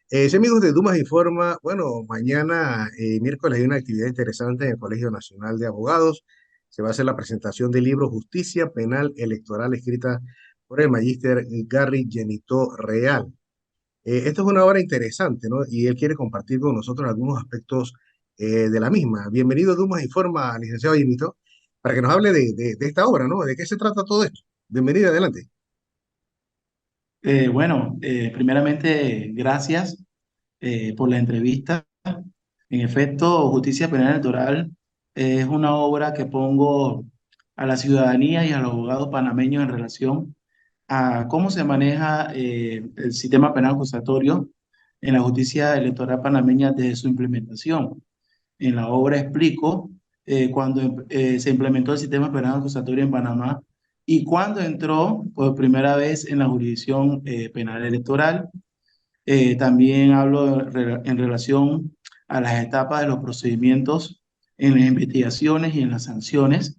Sí, amigos de Dumas Informa, bueno, mañana, miércoles, hay una actividad interesante en el Colegio Nacional de Abogados. Se va a hacer la presentación del libro Justicia Penal Electoral, escrita por el magíster Gary Genito Real. Esto es una obra interesante, ¿no? Y él quiere compartir con nosotros algunos aspectos de la misma. Bienvenido a Dumas Informa, licenciado Genito, para que nos hable de esta obra, ¿no? ¿De qué se trata todo esto? Bienvenido, adelante. Primeramente, gracias por la entrevista. En efecto, Justicia Penal Electoral es una obra que pongo a la ciudadanía y a los abogados panameños en relación a cómo se maneja el sistema penal acusatorio en la justicia electoral panameña desde su implementación. En la obra explico cuando se implementó el sistema penal acusatorio en Panamá y cuando entró por primera vez en la jurisdicción penal electoral. También hablo en relación a las etapas de los procedimientos en las investigaciones y en las sanciones,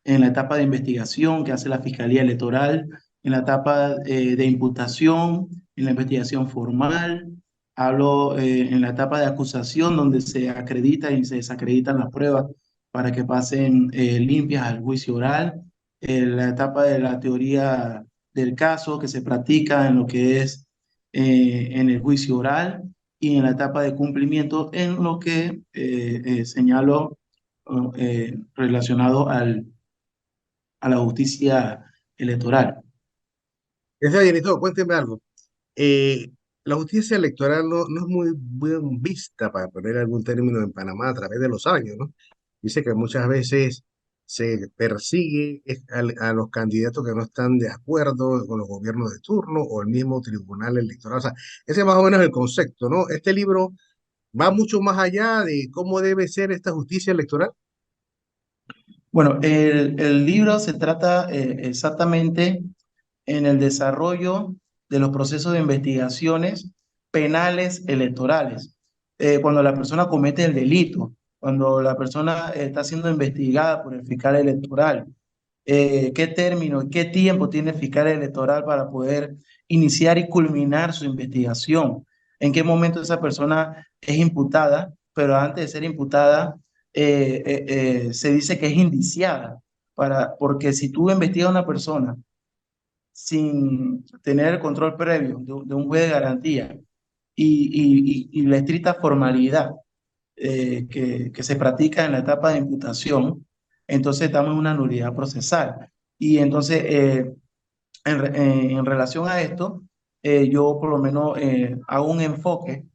en la etapa de investigación que hace la Fiscalía Electoral, en la etapa de imputación, en la investigación formal. Hablo en la etapa de acusación, donde se acredita y se desacreditan las pruebas para que pasen limpias al juicio oral. La etapa de la teoría del caso que se practica en lo que es en el juicio oral y en la etapa de cumplimiento en lo que señalo relacionado a la justicia electoral. Licenciado Genito, cuénteme algo. eh, la justicia electoral no es muy bien vista, para poner algún término, en Panamá a través de los años, ¿no? Dice que muchas veces se persigue a los candidatos que no están de acuerdo con los gobiernos de turno o el mismo tribunal electoral. O sea, ese es más o menos el concepto, ¿no? Este libro va mucho más allá de cómo debe ser esta justicia electoral. Bueno, el libro se trata exactamente en el desarrollo de los procesos de investigaciones penales electorales. Cuando la persona comete el delito, cuando la persona está siendo investigada por el fiscal electoral, qué término y qué tiempo tiene el fiscal electoral para poder iniciar y culminar su investigación, en qué momento esa persona es imputada, pero antes de ser imputada, se dice que es indiciada, porque si tú investigas a una persona sin tener el control previo de un juez de garantía y la estricta formalidad que se practica en la etapa de imputación, entonces estamos en una nulidad procesal. Y entonces, en relación a esto, yo por lo menos hago un enfoque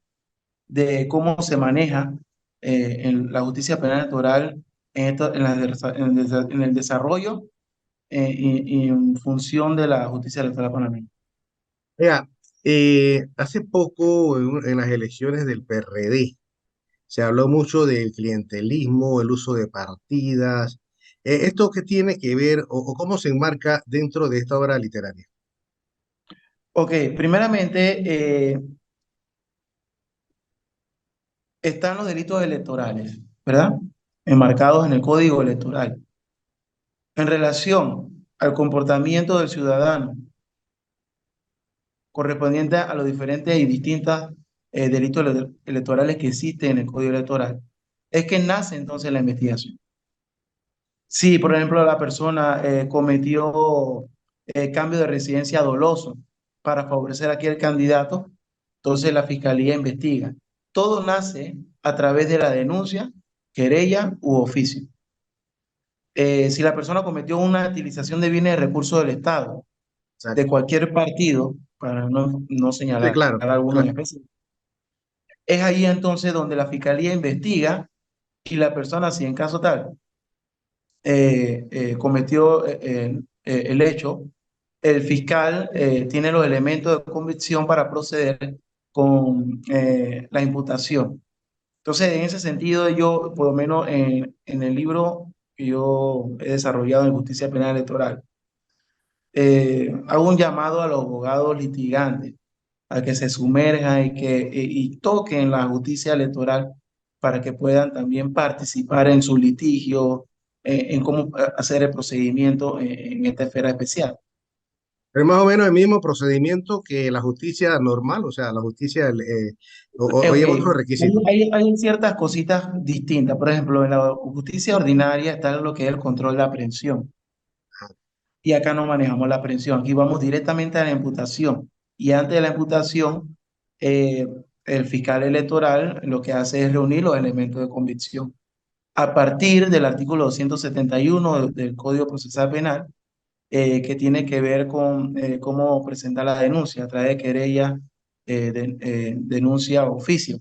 de cómo se maneja en la justicia penal electoral en el desarrollo y en función de la justicia electoral panameña. Vea, hace poco en las elecciones del PRD, se habló mucho del clientelismo, el uso de partidas. ¿Esto qué tiene que ver o cómo se enmarca dentro de esta obra literaria? Ok, primeramente están los delitos electorales, ¿verdad? Enmarcados en el Código Electoral. En relación al comportamiento del ciudadano correspondiente a los diferentes y distintos delitos electorales que existen en el Código Electoral, es que nace entonces la investigación. Si, por ejemplo, la persona cometió cambio de residencia doloso para favorecer a aquel candidato, entonces la fiscalía investiga. Todo nace a través de la denuncia, querella u oficio. Si la persona cometió una utilización de bienes de recursos del Estado, de Exacto. cualquier partido, para no Sí, señalar claro, alguno en claro. específico, es ahí entonces donde la fiscalía investiga y la persona, si en caso tal, cometió el hecho, el fiscal tiene los elementos de convicción para proceder con la imputación. Entonces, en ese sentido, yo, por lo menos en el libro que yo he desarrollado en Justicia Penal Electoral, hago un llamado a los abogados litigantes a que se sumerjan y toquen la justicia electoral para que puedan también participar en su litigio, en cómo hacer el procedimiento en esta esfera especial. Pero más o menos el mismo procedimiento que la justicia normal, o sea, la justicia, o Ok, lleva otros requisitos. hay ciertas cositas distintas. Por ejemplo, en la justicia ordinaria está lo que es el control de aprehensión. Y acá no manejamos la aprehensión. Aquí vamos directamente a la imputación. Y antes de la imputación, eh, el fiscal electoral lo que hace es reunir los elementos de convicción. A partir del artículo 271 del Código Procesal Penal, que tiene que ver con cómo presentar la denuncia a través de querella, denuncia o oficio.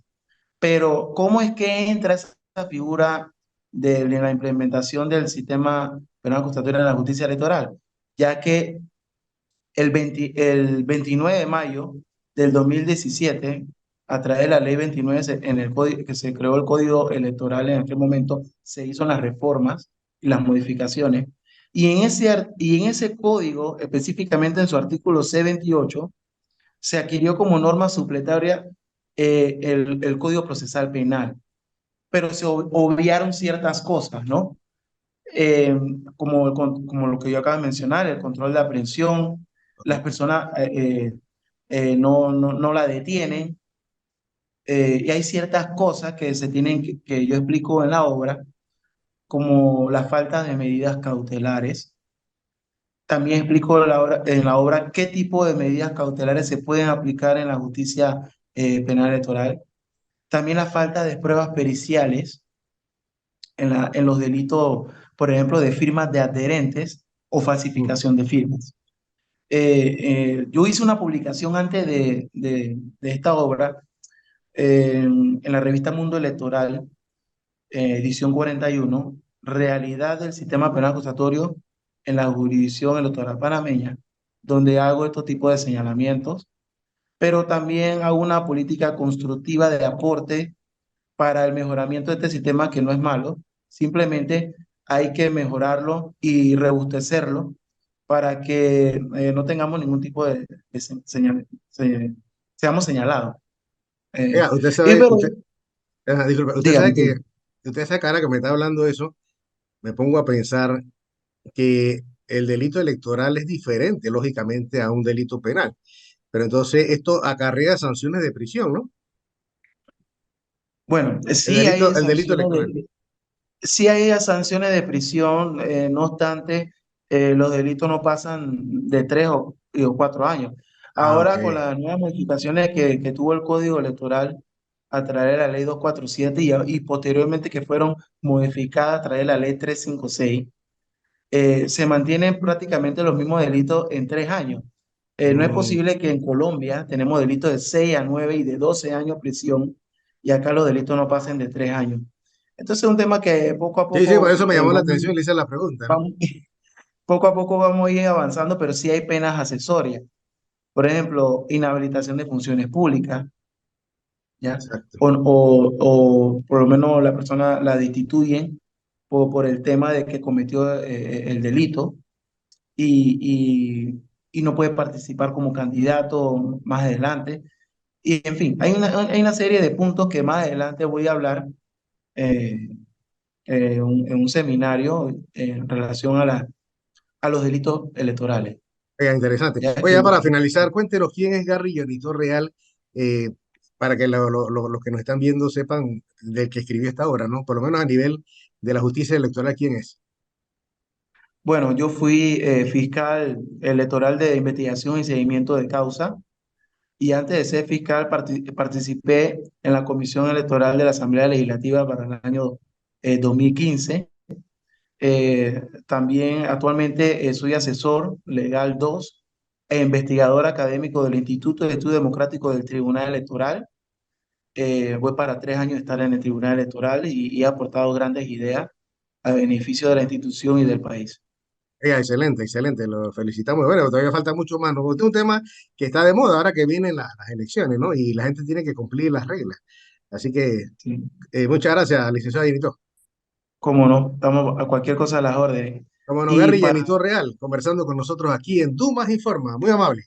Pero, ¿cómo es que entra esa figura de la implementación del sistema penal acusatorio en la justicia electoral? Ya que el 29 de mayo del 2017, a través de la ley 29, en el código, que se creó el código electoral en aquel momento, se hizo las reformas y las modificaciones. Y en ese código, específicamente en su artículo C28, se adquirió como norma supletoria el Código Procesal Penal, pero se obviaron ciertas cosas, ¿no? Eh, como lo que yo acabo de mencionar, el control de aprehensión, las Correcto. personas no la detienen, y hay ciertas cosas que se tienen que yo explico en la obra, como la falta de medidas cautelares. También explico en la obra qué tipo de medidas cautelares se pueden aplicar en la justicia penal electoral. También la falta de pruebas periciales en los delitos, por ejemplo, de firmas de adherentes o Mm. falsificación de firmas. Yo hice una publicación antes de esta obra en la revista Mundo Electoral, edición 41, Realidad del Sistema Penal Acusatorio en la Jurisdicción Electoral Panameña, donde hago estos tipos de señalamientos, pero también hago una política constructiva de aporte para el mejoramiento de este sistema, que no es malo, simplemente hay que mejorarlo y robustecerlo para que no tengamos ningún tipo de seamos señalados. Eh, Oiga, usted y sabe, pero, disculpe, dígame, dígame. usted sabe que ahora que me está hablando de eso, me pongo a pensar que el delito electoral es diferente, lógicamente, a un delito penal. Pero entonces esto acarrea sanciones de prisión, ¿no? Bueno, sí hay El delito sanciones electoral. sí hay sanciones de prisión, no obstante, los delitos no pasan de 3 o 4 años. Ah, ok. Ahora, con las nuevas modificaciones que tuvo el Código Electoral a través de la Ley 247 y posteriormente que fueron modificadas a través de la Ley 356, se mantienen prácticamente los mismos delitos en 3 años. No es Mm. posible que en Colombia tenemos delitos de 6 a 9 y de 12 años prisión, y acá los delitos no pasen de 3 años. Entonces es un tema que poco a Sí, sí, por eso poco me llamó la atención y le hice la pregunta, ¿no? vamos, poco a poco vamos a ir avanzando, pero sí hay penas accesorias. Por ejemplo, inhabilitación de funciones públicas, ¿ya? Exacto. O por lo menos la persona la destituyen por el tema de que cometió el delito, y no puede participar como candidato más adelante. Y en fin, hay una serie de puntos que más adelante voy a hablar eh, en un seminario en relación a los delitos electorales. Oiga, interesante. Ya Oye, que, ya para finalizar, cuéntenos quién es Garry Llorito Real, para que los que nos están viendo sepan del que escribió esta obra, ¿no? Por lo menos a nivel de la justicia electoral, ¿quién es? bueno, yo fui fiscal electoral de investigación y seguimiento de causa, y antes de ser fiscal participé en la comisión electoral de la Asamblea Legislativa para el año 2015. También actualmente soy asesor legal 2 e investigador académico del Instituto de Estudio Democrático del Tribunal Electoral. Voy para 3 años de estar en el Tribunal Electoral y he aportado grandes ideas a beneficio de la institución y del país. Oiga, excelente, excelente, lo felicitamos. Bueno, todavía falta mucho más, ¿no? Porque este es un tema que está de moda ahora que vienen las elecciones, ¿no? Y la gente tiene que cumplir las reglas. Así que ¿Sí? muchas gracias, licenciado Llenito. Cómo no, estamos a cualquier cosa a las órdenes. Como no, Y Garry para Llenito Real, conversando con nosotros aquí en Tú Más Informa. Muy amable.